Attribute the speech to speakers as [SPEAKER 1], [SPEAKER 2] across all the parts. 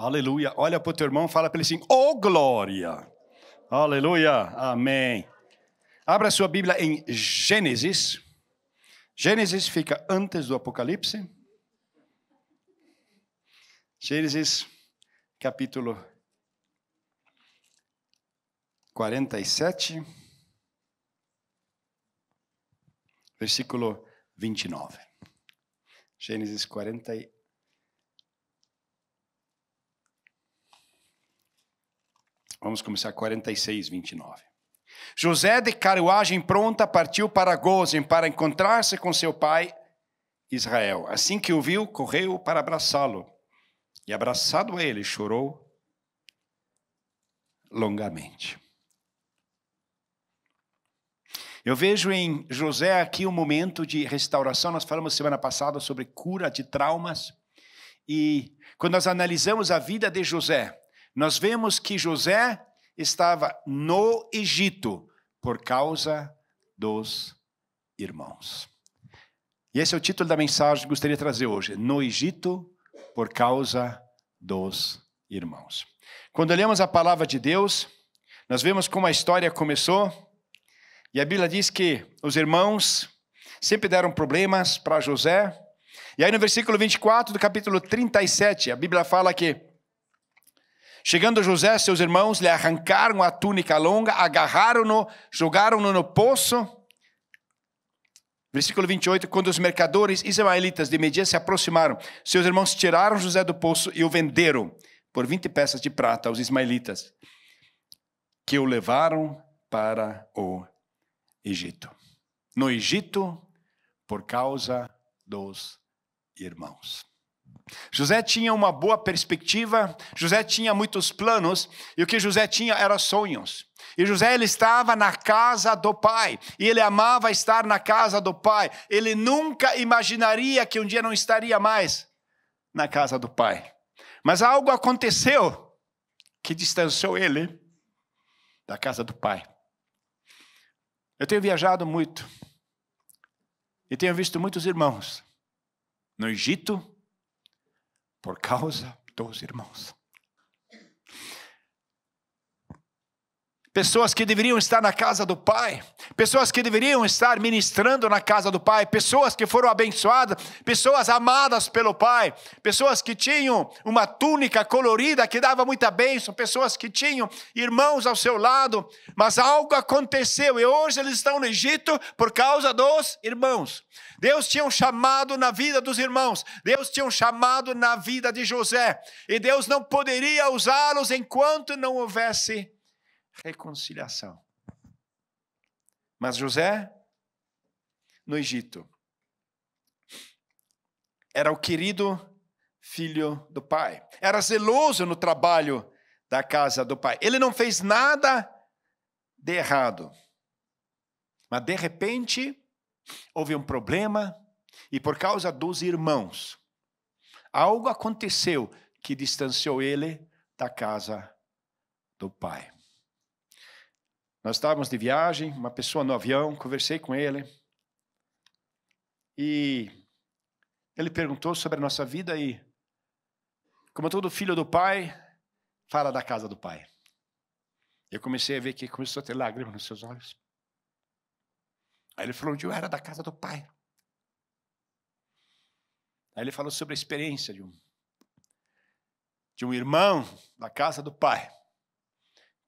[SPEAKER 1] Aleluia. Olha para o teu irmão e fala para ele assim, oh glória. Aleluia. Amém. Abra sua Bíblia em Gênesis. Gênesis fica antes do Apocalipse. Gênesis, capítulo 47, versículo 29. Gênesis 40. Vamos começar 46, 29. José, de carruagem pronta, partiu para Gósen para encontrar-se com seu pai Israel. Assim que o viu, correu para abraçá-lo. E abraçado a ele, chorou longamente. Eu vejo em José aqui um momento de restauração. Nós falamos semana passada sobre cura de traumas. E quando nós analisamos a vida de José, nós vemos que José estava no Egito por causa dos irmãos. E esse é o título da mensagem que eu gostaria de trazer hoje. No Egito por causa dos irmãos. Quando lemos a palavra de Deus, nós vemos como a história começou. E a Bíblia diz que os irmãos sempre deram problemas para José. E aí no versículo 24 do capítulo 37, a Bíblia fala que chegando José, seus irmãos lhe arrancaram a túnica longa, agarraram-no, jogaram-no no poço. Versículo 28, quando os mercadores ismaelitas de Midian se aproximaram, seus irmãos tiraram José do poço e o venderam por 20 peças de prata aos ismaelitas, que o levaram para o Egito. No Egito, por causa dos irmãos. José tinha uma boa perspectiva, José tinha muitos planos, e o que José tinha era sonhos. E José, ele estava na casa do pai, e ele amava estar na casa do pai. Ele nunca imaginaria que um dia não estaria mais na casa do pai. Mas algo aconteceu que distanciou ele da casa do pai. Eu tenho viajado muito, e tenho visto muitos irmãos no Egito, por causa dos irmãos. Pessoas que deveriam estar na casa do Pai. Pessoas que deveriam estar ministrando na casa do Pai. Pessoas que foram abençoadas. Pessoas amadas pelo Pai. Pessoas que tinham uma túnica colorida que dava muita bênção. Pessoas que tinham irmãos ao seu lado. Mas algo aconteceu e hoje eles estão no Egito por causa dos irmãos. Deus tinha um chamado na vida dos irmãos. Deus tinha um chamado na vida de José. E Deus não poderia usá-los enquanto não houvesse reconciliação. Mas José, no Egito, era o querido filho do pai. Era zeloso no trabalho da casa do pai. Ele não fez nada de errado. Mas de repente, houve um problema e por causa dos irmãos, algo aconteceu que distanciou ele da casa do pai. Nós estávamos de viagem, uma pessoa no avião, conversei com ele. E ele perguntou sobre a nossa vida e, como todo filho do pai, fala da casa do pai. Eu comecei a ver que começou a ter lágrimas nos seus olhos. Aí ele falou onde eu era da casa do pai. Aí ele falou sobre a experiência de um irmão da casa do pai,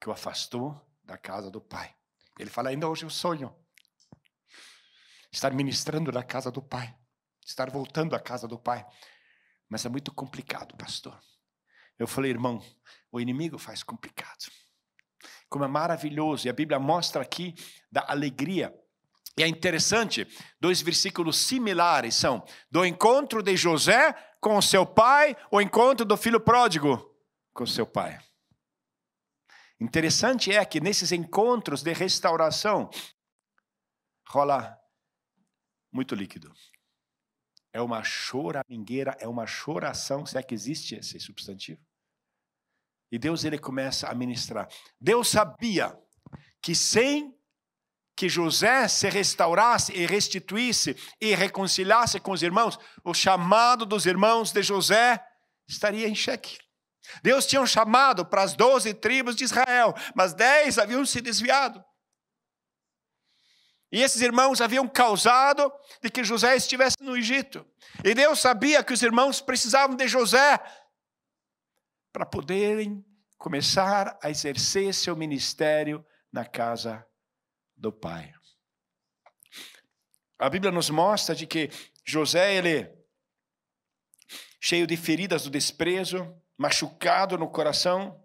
[SPEAKER 1] que o afastou da casa do pai. Ele fala, ainda hoje eu sonho estar ministrando na casa do pai, estar voltando à casa do pai, mas é muito complicado, pastor. Eu falei, irmão, o inimigo faz complicado. Como é maravilhoso, e a Bíblia mostra aqui da alegria. E é interessante, dois versículos similares são do encontro de José com o seu pai, o encontro do filho pródigo com o seu pai. Interessante é que nesses encontros de restauração rola muito líquido. É uma choramingueira, é uma choração, se é que existe esse substantivo. E Deus, ele começa a ministrar. Deus sabia que sem que José se restaurasse e restituísse e reconciliasse com os irmãos, o chamado dos irmãos de José estaria em xeque. Deus tinha um chamado para as 12 tribos de Israel, mas 10 haviam se desviado. E esses irmãos haviam causado de que José estivesse no Egito. E Deus sabia que os irmãos precisavam de José para poderem começar a exercer seu ministério na casa do pai. A Bíblia nos mostra de que José, ele cheio de feridas do desprezo, machucado no coração,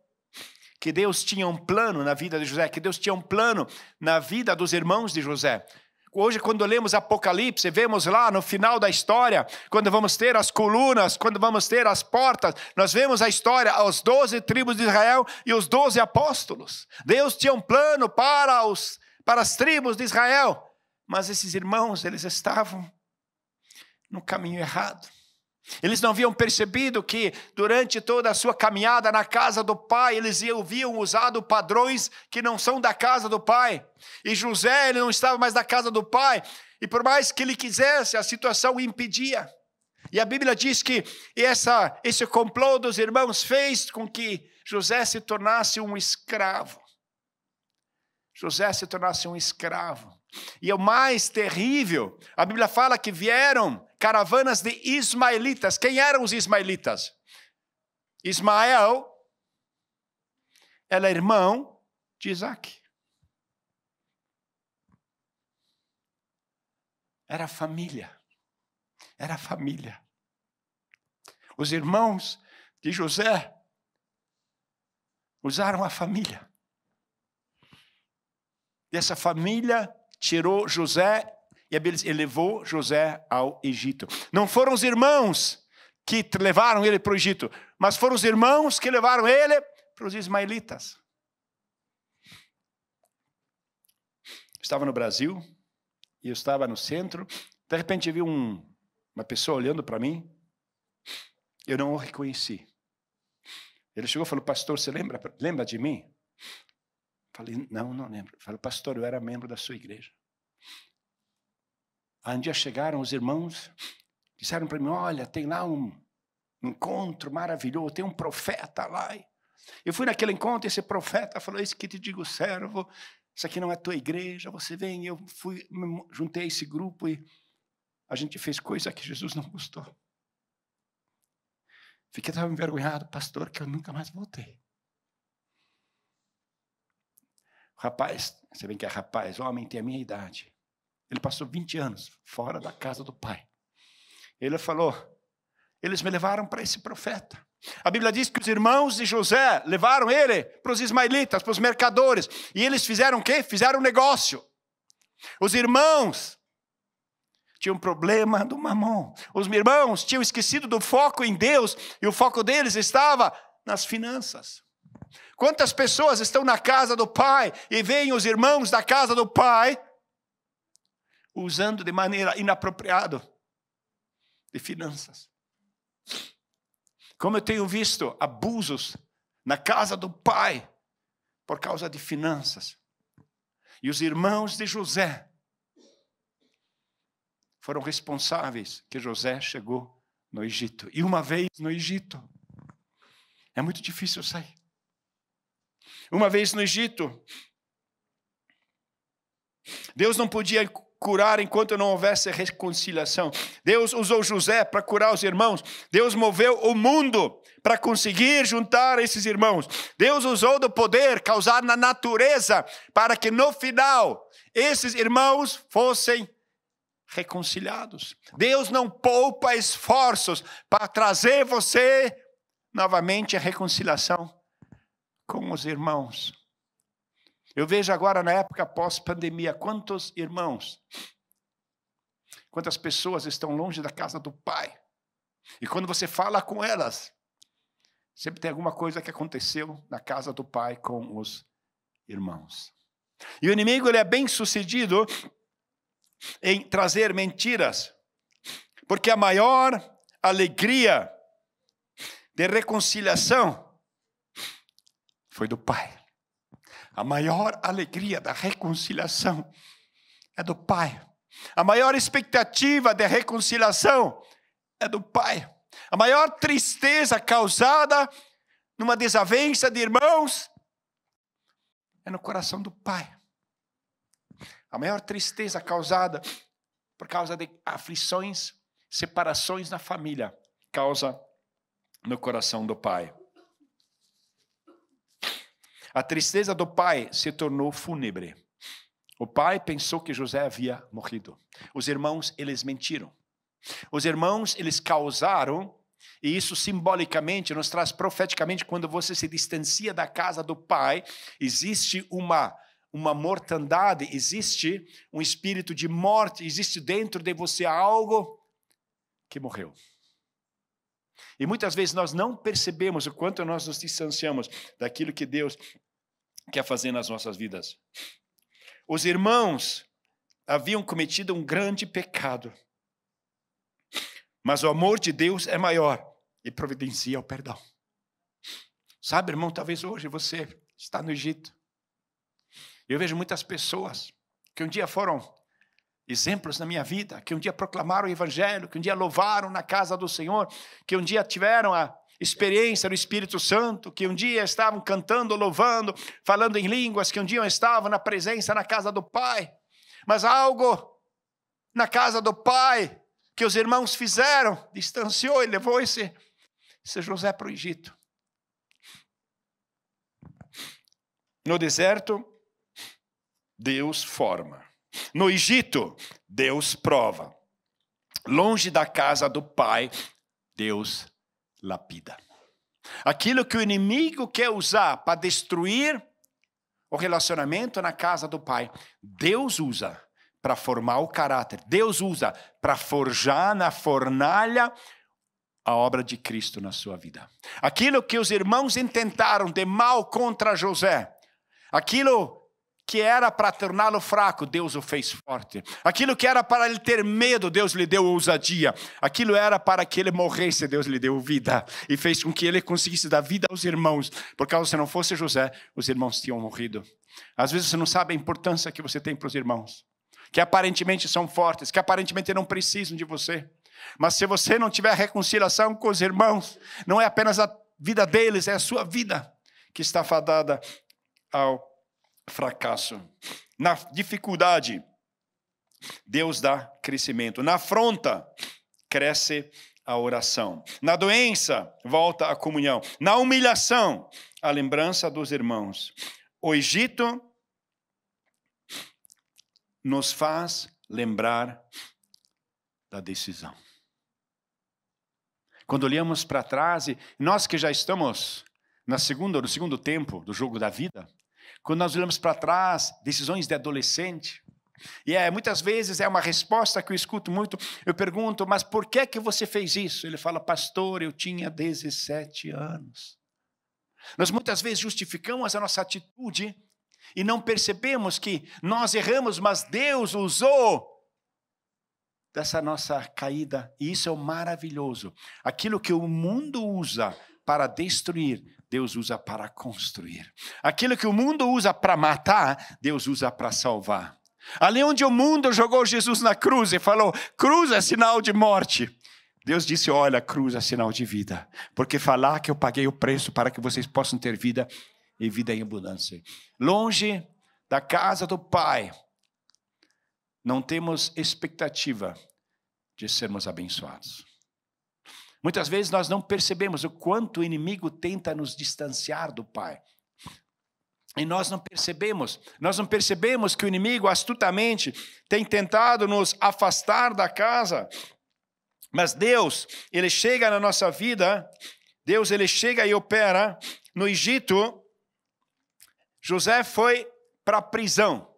[SPEAKER 1] que Deus tinha um plano na vida de José, que Deus tinha um plano na vida dos irmãos de José. Hoje, quando lemos Apocalipse, vemos lá no final da história, quando vamos ter as colunas, quando vamos ter as portas, nós vemos a história, as 12 tribos de Israel e os 12 apóstolos. Deus tinha um plano para as tribos de Israel, mas esses irmãos, eles estavam no caminho errado. Eles não haviam percebido que durante toda a sua caminhada na casa do pai, eles haviam usado padrões que não são da casa do pai. E José, ele não estava mais da casa do pai. E por mais que ele quisesse, a situação o impedia. E a Bíblia diz que esse complô dos irmãos fez com que José se tornasse um escravo. José se tornasse um escravo. E o mais terrível, a Bíblia fala que vieram caravanas de ismaelitas. Quem eram os ismaelitas? Ismael era irmão de Isaac. Era família. Era família. Os irmãos de José usaram a família. E essa família tirou José e levou José ao Egito. Não foram os irmãos que levaram ele para o Egito, mas foram os irmãos que levaram ele para os ismaelitas. Estava no Brasil, e eu estava no centro, de repente eu vi uma pessoa olhando para mim, eu não o reconheci. Ele chegou e falou: pastor, você lembra de mim? Falei: não lembro. Falei: pastor, eu era membro da sua igreja. Aí um dia chegaram os irmãos, disseram para mim: olha, tem lá um encontro maravilhoso, tem um profeta lá. Eu fui naquele encontro, esse profeta falou: isso que te digo, servo, isso aqui não é tua igreja, você vem. Eu juntei esse grupo e a gente fez coisa que Jesus não gostou. Fiquei tão envergonhado, pastor, que eu nunca mais voltei. Rapaz, você vê que é rapaz, homem, tem a minha idade. Ele passou 20 anos fora da casa do pai. Ele falou: eles me levaram para esse profeta. A Bíblia diz que os irmãos de José levaram ele para os ismaelitas, para os mercadores. E eles fizeram o quê? Fizeram um negócio. Os irmãos tinham um problema do mamão. Os irmãos tinham esquecido do foco em Deus. E o foco deles estava nas finanças. Quantas pessoas estão na casa do pai e veem os irmãos da casa do pai usando de maneira inapropriada de finanças? Como eu tenho visto abusos na casa do pai por causa de finanças. E os irmãos de José foram responsáveis que José chegou no Egito. E uma vez no Egito, é muito difícil sair. Uma vez no Egito, Deus não podia curar enquanto não houvesse reconciliação. Deus usou José para curar os irmãos. Deus moveu o mundo para conseguir juntar esses irmãos. Deus usou do poder causado na natureza para que no final esses irmãos fossem reconciliados. Deus não poupa esforços para trazer você novamente a reconciliação com os irmãos. Eu vejo agora na época pós-pandemia, quantos irmãos, quantas pessoas estão longe da casa do pai. E quando você fala com elas, sempre tem alguma coisa que aconteceu na casa do pai com os irmãos. E o inimigo, ele é bem sucedido em trazer mentiras, porque a maior alegria de reconciliação foi do pai. A maior alegria da reconciliação é do pai. A maior expectativa de reconciliação é do pai. A maior tristeza causada numa desavença de irmãos, é no coração do pai. A maior tristeza causada por causa de aflições, separações na família, causa no coração do pai. A tristeza do pai se tornou fúnebre. O pai pensou que José havia morrido. Os irmãos, eles mentiram. Os irmãos, eles causaram, e isso simbolicamente nos traz profeticamente, quando você se distancia da casa do pai, existe uma mortandade, existe um espírito de morte, existe dentro de você algo que morreu. E muitas vezes nós não percebemos o quanto nós nos distanciamos daquilo que Deus quer fazer nas nossas vidas. Os irmãos haviam cometido um grande pecado, mas o amor de Deus é maior e providencia o perdão. Sabe, irmão, talvez hoje você está no Egito. Eu vejo muitas pessoas que um dia foram exemplos na minha vida, que um dia proclamaram o Evangelho, que um dia louvaram na casa do Senhor, que um dia tiveram a experiência do Espírito Santo, que um dia estavam cantando, louvando, falando em línguas, que um dia estavam na presença na casa do Pai. Mas algo na casa do Pai que os irmãos fizeram, distanciou e levou esse José para o Egito. No deserto, Deus forma. No Egito, Deus prova. Longe da casa do pai, Deus lapida. Aquilo que o inimigo quer usar para destruir o relacionamento na casa do pai, Deus usa para formar o caráter. Deus usa para forjar na fornalha a obra de Cristo na sua vida. Aquilo que os irmãos intentaram de mal contra José, aquilo que era para torná-lo fraco, Deus o fez forte. Aquilo que era para ele ter medo, Deus lhe deu ousadia. Aquilo era para que ele morresse, Deus lhe deu vida. E fez com que ele conseguisse dar vida aos irmãos. Por causa se não fosse José, os irmãos tinham morrido. Às vezes você não sabe a importância que você tem para os irmãos, que aparentemente são fortes, que aparentemente não precisam de você. Mas se você não tiver reconciliação com os irmãos, não é apenas a vida deles, é a sua vida que está fadada ao fracasso. Na dificuldade, Deus dá crescimento. Na afronta, cresce a oração. Na doença, volta a comunhão. Na humilhação, a lembrança dos irmãos. O Egito nos faz lembrar da decisão. Quando olhamos para trás, e nós que já estamos no segundo tempo do jogo da vida, quando nós olhamos para trás, decisões de adolescente, e muitas vezes é uma resposta que eu escuto muito, eu pergunto, mas por que você fez isso? Ele fala, pastor, eu tinha 17 anos. Nós muitas vezes justificamos a nossa atitude e não percebemos que nós erramos, mas Deus usou dessa nossa caída, e isso é o maravilhoso. Aquilo que o mundo usa para destruir, Deus usa para construir. Aquilo que o mundo usa para matar, Deus usa para salvar. Ali onde o mundo jogou Jesus na cruz e falou, cruz é sinal de morte, Deus disse, olha, cruz é sinal de vida. Porque falar que eu paguei o preço para que vocês possam ter vida e vida em abundância. Longe da casa do Pai, não temos expectativa de sermos abençoados. Muitas vezes nós não percebemos o quanto o inimigo tenta nos distanciar do Pai. E nós não percebemos que o inimigo astutamente tem tentado nos afastar da casa. Mas Deus, Ele chega na nossa vida, Deus, Ele chega e opera. No Egito, José foi para a prisão.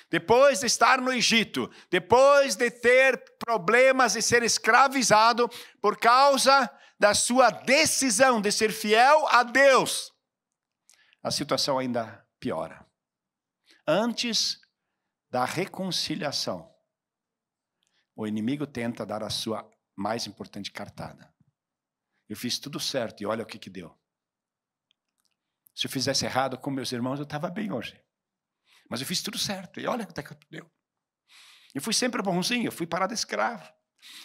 [SPEAKER 1] Depois de estar no Egito, depois de ter problemas e ser escravizado por causa da sua decisão de ser fiel a Deus, a situação ainda piora. Antes da reconciliação, o inimigo tenta dar a sua mais importante cartada. Eu fiz tudo certo e olha o que deu. Se eu fizesse errado com meus irmãos, eu estava bem hoje. Mas eu fiz tudo certo, e olha o que deu. Eu fui sempre bonzinho, eu fui parar de escravo.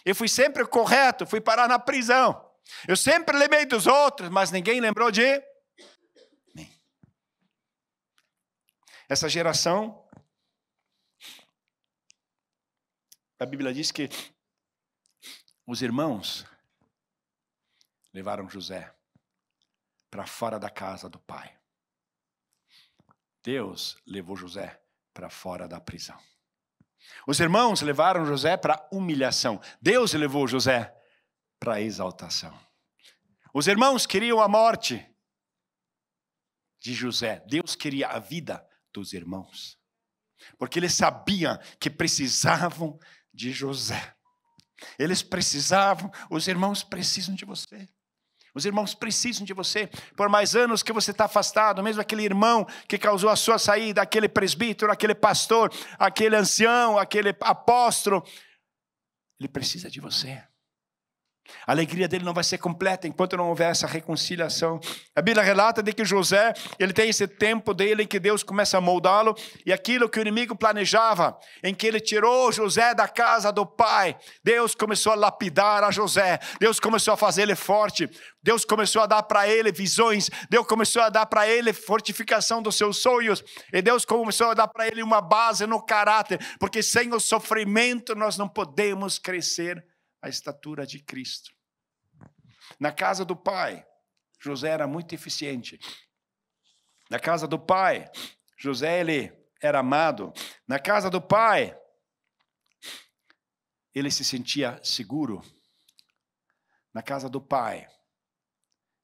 [SPEAKER 1] Eu fui sempre correto, fui parar na prisão. Eu sempre lembrei dos outros, mas ninguém lembrou de Essa geração, a Bíblia diz que os irmãos levaram José para fora da casa do pai. Deus levou José para fora da prisão. Os irmãos levaram José para humilhação. Deus levou José para exaltação. Os irmãos queriam a morte de José. Deus queria a vida dos irmãos. Porque eles sabiam que precisavam de José. Eles precisavam, os irmãos precisam de você. Os irmãos precisam de você. Por mais anos que você está afastado, mesmo aquele irmão que causou a sua saída, aquele presbítero, aquele pastor, aquele ancião, aquele apóstolo, ele precisa de você. A alegria dele não vai ser completa enquanto não houver essa reconciliação. A Bíblia relata de que José, ele tem esse tempo dele em que Deus começa a moldá-lo, e aquilo que o inimigo planejava, em que ele tirou José da casa do pai, Deus começou a lapidar a José, Deus começou a fazer ele forte, Deus começou a dar para ele visões, Deus começou a dar para ele fortificação dos seus sonhos, e Deus começou a dar para ele uma base no caráter, porque sem o sofrimento nós não podemos crescer a estatura de Cristo. Na casa do pai, José era muito eficiente. Na casa do pai, José ele era amado. Na casa do pai, ele se sentia seguro. Na casa do pai,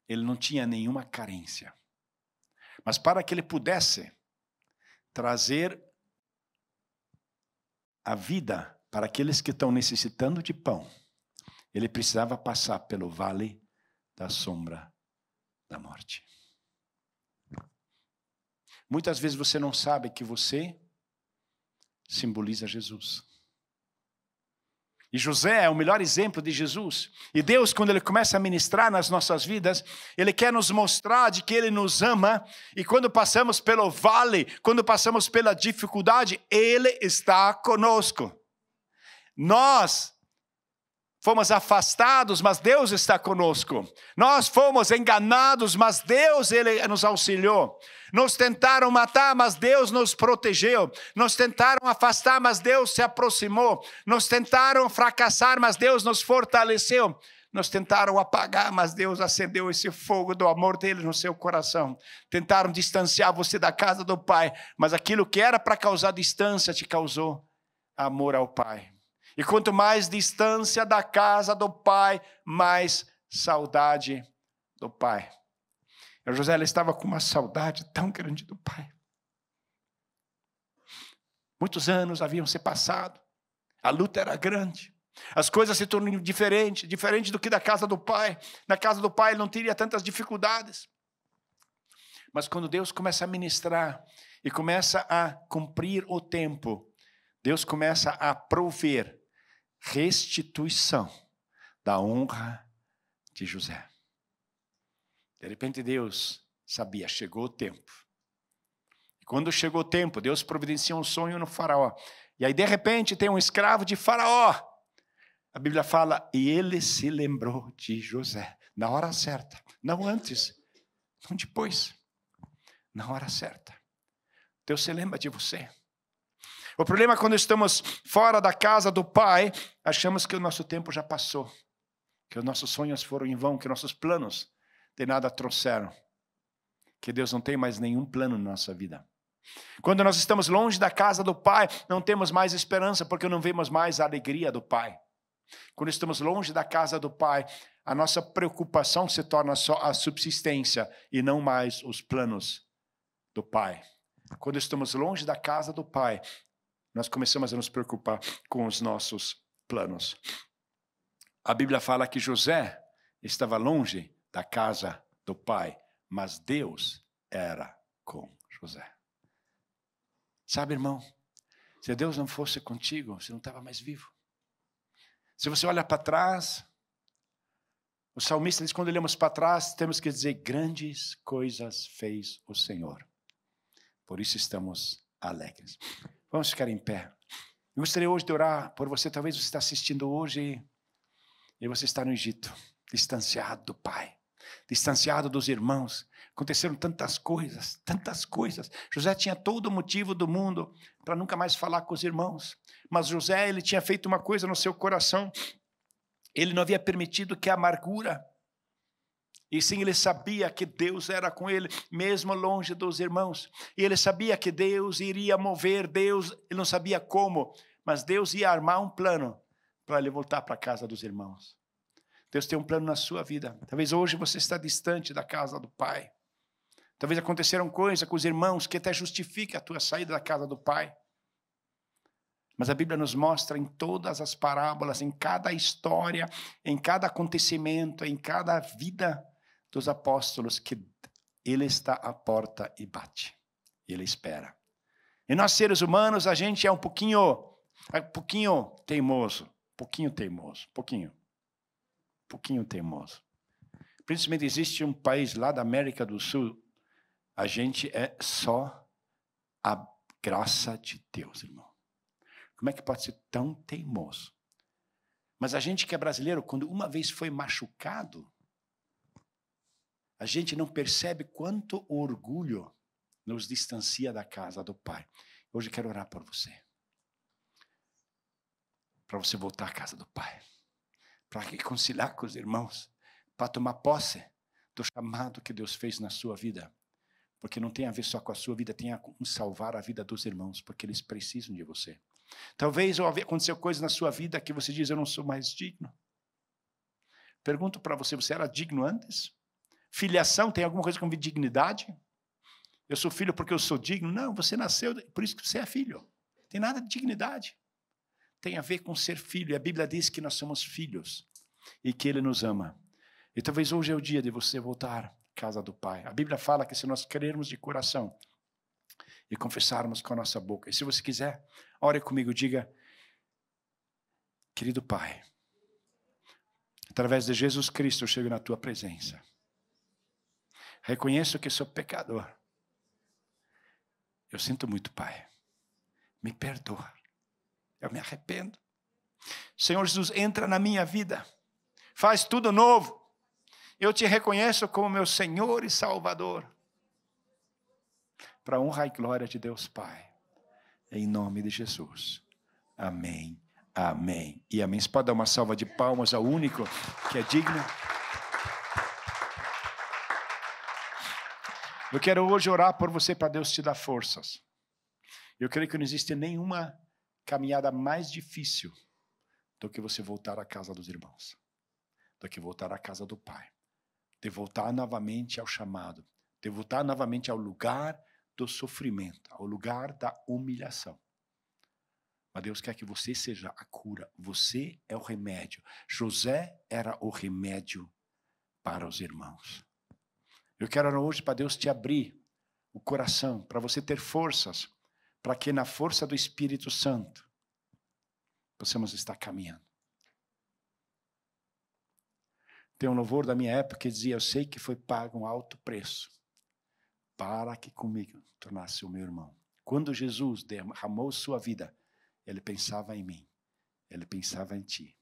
[SPEAKER 1] ele não tinha nenhuma carência. Mas para que ele pudesse trazer a vida para aqueles que estão necessitando de pão, ele precisava passar pelo vale da sombra da morte. Muitas vezes você não sabe que você simboliza Jesus. E José é o melhor exemplo de Jesus. E Deus, quando Ele começa a ministrar nas nossas vidas, Ele quer nos mostrar de que Ele nos ama. E quando passamos pelo vale, quando passamos pela dificuldade, Ele está conosco. Nós fomos afastados, mas Deus está conosco. Nós fomos enganados, mas Deus ele nos auxiliou. Nos tentaram matar, mas Deus nos protegeu. Nos tentaram afastar, mas Deus se aproximou. Nos tentaram fracassar, mas Deus nos fortaleceu. Nos tentaram apagar, mas Deus acendeu esse fogo do amor dele no seu coração. Tentaram distanciar você da casa do Pai, mas aquilo que era para causar distância te causou amor ao Pai. E quanto mais distância da casa do pai, mais saudade do pai. E José ele estava com uma saudade tão grande do pai. Muitos anos haviam se passado. A luta era grande. As coisas se tornam diferente do que da casa do pai. Na casa do pai ele não teria tantas dificuldades. Mas quando Deus começa a ministrar e começa a cumprir o tempo, Deus começa a prover restituição da honra de José. De repente Deus sabia, chegou o tempo. E quando chegou o tempo, Deus providencia um sonho no faraó. E aí de repente tem um escravo de faraó. A Bíblia fala, e ele se lembrou de José. Na hora certa, não antes, não depois. Na hora certa. Deus se lembra de você. O problema é quando estamos fora da casa do Pai, achamos que o nosso tempo já passou, que os nossos sonhos foram em vão, que nossos planos de nada trouxeram, que Deus não tem mais nenhum plano na nossa vida. Quando nós estamos longe da casa do Pai, não temos mais esperança, porque não vemos mais a alegria do Pai. Quando estamos longe da casa do Pai, a nossa preocupação se torna só a subsistência e não mais os planos do Pai. Quando estamos longe da casa do Pai, nós começamos a nos preocupar com os nossos planos. A Bíblia fala que José estava longe da casa do pai, mas Deus era com José. Sabe, irmão, se Deus não fosse contigo, você não estava mais vivo. Se você olha para trás, o salmista diz, quando olhamos para trás, temos que dizer, grandes coisas fez o Senhor. Por isso estamos alegres. Vamos ficar em pé. Eu gostaria hoje de orar por você. Talvez você está assistindo hoje e você está no Egito, distanciado do Pai, distanciado dos irmãos. Aconteceram tantas coisas, tantas coisas. José tinha todo o motivo do mundo para nunca mais falar com os irmãos. Mas José, ele tinha feito uma coisa no seu coração. Ele não havia permitido que a amargura, e sim, ele sabia que Deus era com ele, mesmo longe dos irmãos. E ele sabia que Deus iria mover, ele não sabia como, mas Deus ia armar um plano para ele voltar para a casa dos irmãos. Deus tem um plano na sua vida. Talvez hoje você está distante da casa do Pai. Talvez aconteceram coisas com os irmãos que até justifiquem a tua saída da casa do Pai. Mas a Bíblia nos mostra em todas as parábolas, em cada história, em cada acontecimento, em cada vida dos apóstolos, que Ele está à porta e bate. Ele espera. E nós, seres humanos, a gente é um pouquinho teimoso. Pouquinho teimoso. Principalmente existe um país lá da América do Sul, a gente é só a graça de Deus, irmão. Como é que pode ser tão teimoso? Mas a gente que é brasileiro, quando uma vez foi machucado, a gente não percebe quanto orgulho nos distancia da casa do Pai. Hoje eu quero orar por você. Para você voltar à casa do Pai. Para reconciliar com os irmãos. Para tomar posse do chamado que Deus fez na sua vida. Porque não tem a ver só com a sua vida, tem a com salvar a vida dos irmãos, porque eles precisam de você. Talvez aconteceu coisa na sua vida que você diz, eu não sou mais digno. Pergunto para você, você era digno antes? Filiação tem alguma coisa com dignidade? Eu sou filho porque eu sou digno? Não, você nasceu, por isso que você é filho. Tem nada de dignidade. Tem a ver com ser filho. E a Bíblia diz que nós somos filhos e que Ele nos ama. E talvez hoje é o dia de você voltar à casa do Pai. A Bíblia fala que se nós crermos de coração e confessarmos com a nossa boca. E se você quiser, ore comigo, diga, querido Pai, através de Jesus Cristo eu chego na Tua presença. Reconheço que sou pecador. Eu sinto muito, Pai. Me perdoa. Eu me arrependo. Senhor Jesus, entra na minha vida. Faz tudo novo. Eu te reconheço como meu Senhor e Salvador. Para a honra e glória de Deus Pai. Em nome de Jesus. Amém. Amém. E amém. Você pode dar uma salva de palmas ao único que é digno? Eu quero hoje orar por você para Deus te dar forças. Eu creio que não existe nenhuma caminhada mais difícil do que você voltar à casa dos irmãos. Do que voltar à casa do Pai. De voltar novamente ao chamado. De voltar novamente ao lugar do sofrimento. Ao lugar da humilhação. Mas Deus quer que você seja a cura. Você é o remédio. José era o remédio para os irmãos. Eu quero hoje para Deus te abrir o coração, para você ter forças, para que na força do Espírito Santo possamos estar caminhando. Tem um louvor da minha época que dizia, eu sei que foi pago um alto preço para que comigo tornasse o meu irmão. Quando Jesus derramou sua vida, Ele pensava em mim, Ele pensava em ti.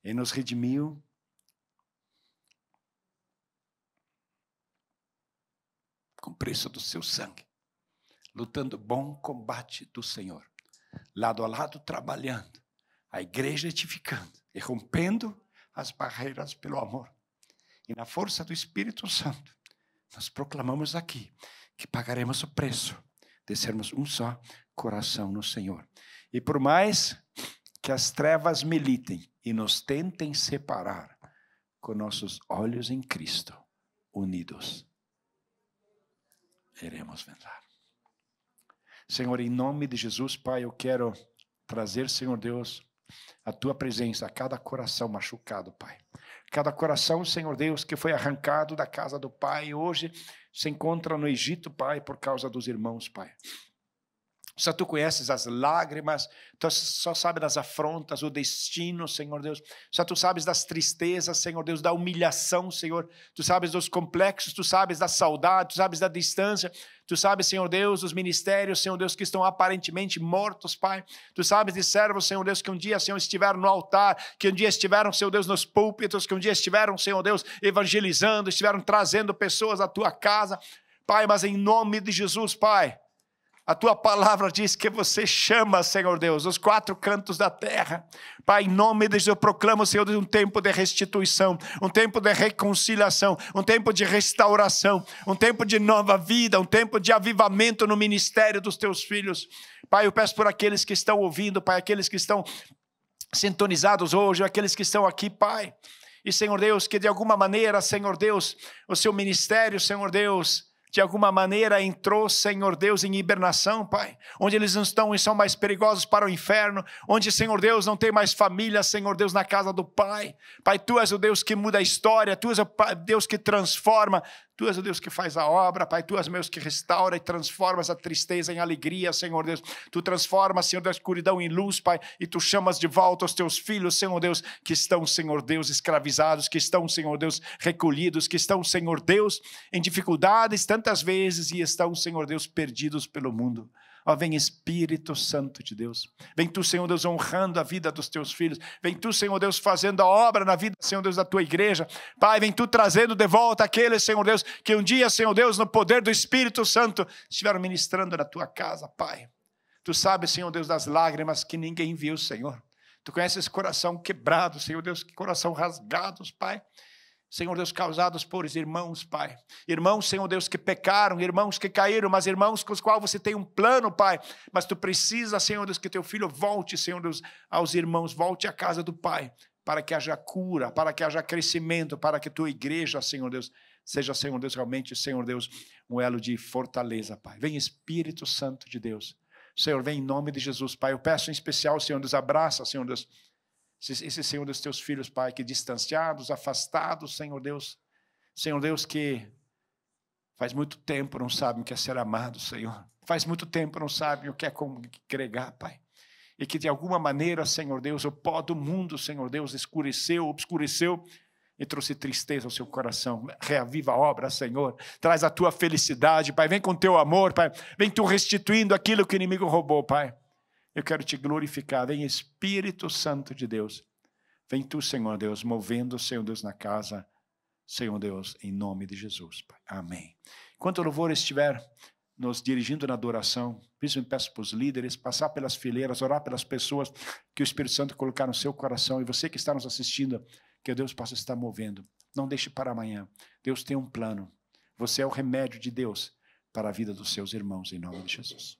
[SPEAKER 1] Ele nos redimiu. Com o preço do seu sangue, lutando o bom combate do Senhor, lado a lado trabalhando, a igreja edificando e rompendo as barreiras pelo amor. E na força do Espírito Santo, nós proclamamos aqui que pagaremos o preço de sermos um só coração no Senhor. E por mais que as trevas militem e nos tentem separar, com nossos olhos em Cristo, unidos, iremos vencer. Senhor, em nome de Jesus, Pai, eu quero trazer, Senhor Deus, a Tua presença a cada coração machucado, Pai. Cada coração, Senhor Deus, que foi arrancado da casa do Pai, hoje se encontra no Egito, Pai, por causa dos irmãos, Pai. Só Tu conheces as lágrimas, Tu só sabes das afrontas, o destino, Senhor Deus. Só Tu sabes das tristezas, Senhor Deus, da humilhação, Senhor. Tu sabes dos complexos, Tu sabes da saudade, Tu sabes da distância. Tu sabes, Senhor Deus, dos ministérios, Senhor Deus, que estão aparentemente mortos, Pai. Tu sabes de servos, Senhor Deus, que um dia, Senhor, estiveram no altar, que um dia estiveram, Senhor Deus, nos púlpitos, que um dia estiveram, Senhor Deus, evangelizando, estiveram trazendo pessoas à Tua casa. Pai, mas em nome de Jesus, Pai, a Tua palavra diz que Você chama, Senhor Deus, os 4 cantos da terra. Pai, em nome de Jesus, eu proclamo, Senhor Deus, um tempo de restituição, um tempo de reconciliação, um tempo de restauração, um tempo de nova vida, um tempo de avivamento no ministério dos Teus filhos. Pai, eu peço por aqueles que estão ouvindo, Pai, aqueles que estão sintonizados hoje, aqueles que estão aqui, Pai. E, Senhor Deus, que de alguma maneira, Senhor Deus, o Seu ministério, Senhor Deus, de alguma maneira entrou, Senhor Deus, em hibernação, Pai, onde eles não estão e são mais perigosos para o inferno, onde, Senhor Deus, não tem mais família, Senhor Deus, na casa do Pai. Pai, Tu és o Deus que muda a história, Tu és o Deus que transforma, Tu és o Deus que faz a obra, Pai, Tu és o Deus que restaura e transforma essa tristeza em alegria, Senhor Deus. Tu transformas, Senhor, da escuridão em luz, Pai, e Tu chamas de volta os Teus filhos, Senhor Deus, que estão, Senhor Deus, escravizados, que estão, Senhor Deus, recolhidos, que estão, Senhor Deus, em dificuldades tantas vezes e estão, Senhor Deus, perdidos pelo mundo. Ó, vem Espírito Santo de Deus. Vem Tu, Senhor Deus, honrando a vida dos Teus filhos. Vem Tu, Senhor Deus, fazendo a obra na vida, Senhor Deus, da Tua igreja. Pai, vem Tu trazendo de volta aqueles, Senhor Deus, que um dia, Senhor Deus, no poder do Espírito Santo, estiveram ministrando na Tua casa, Pai. Tu sabes, Senhor Deus, das lágrimas que ninguém viu, Senhor. Tu conheces esse coração quebrado, Senhor Deus, que coração rasgados, Pai. Senhor Deus, causados por irmãos, Pai. Irmãos, Senhor Deus, que pecaram, irmãos que caíram, mas irmãos com os quais Você tem um plano, Pai. Mas Tu precisa, Senhor Deus, que Teu filho volte, Senhor Deus, aos irmãos, volte à casa do Pai, para que haja cura, para que haja crescimento, para que Tua igreja, Senhor Deus, seja, Senhor Deus, realmente, Senhor Deus, um elo de fortaleza, Pai. Vem Espírito Santo de Deus. Senhor, vem em nome de Jesus, Pai. Eu peço em especial, Senhor Deus, abraça, Senhor Deus, esse, Senhor Deus, Teus filhos, Pai, que distanciados, afastados, Senhor Deus, que faz muito tempo não sabem o que é ser amado, Senhor. Faz muito tempo não sabem o que é congregar, Pai. E que de alguma maneira, Senhor Deus, o pó do mundo, Senhor Deus, obscureceu e trouxe tristeza ao seu coração. Reaviva a obra, Senhor. Traz a Tua felicidade, Pai. Vem com Teu amor, Pai. Vem Tu restituindo aquilo que o inimigo roubou, Pai. Eu quero Te glorificar. Vem Espírito Santo de Deus. Vem Tu, Senhor Deus, movendo, Senhor Deus, na casa, Senhor Deus, em nome de Jesus, Pai. Amém. Enquanto o louvor estiver nos dirigindo na adoração, peço para os líderes, passar pelas fileiras, orar pelas pessoas que o Espírito Santo colocar no seu coração. E você que está nos assistindo, que Deus possa estar movendo. Não deixe para amanhã. Deus tem um plano. Você é o remédio de Deus para a vida dos seus irmãos, em nome de Jesus.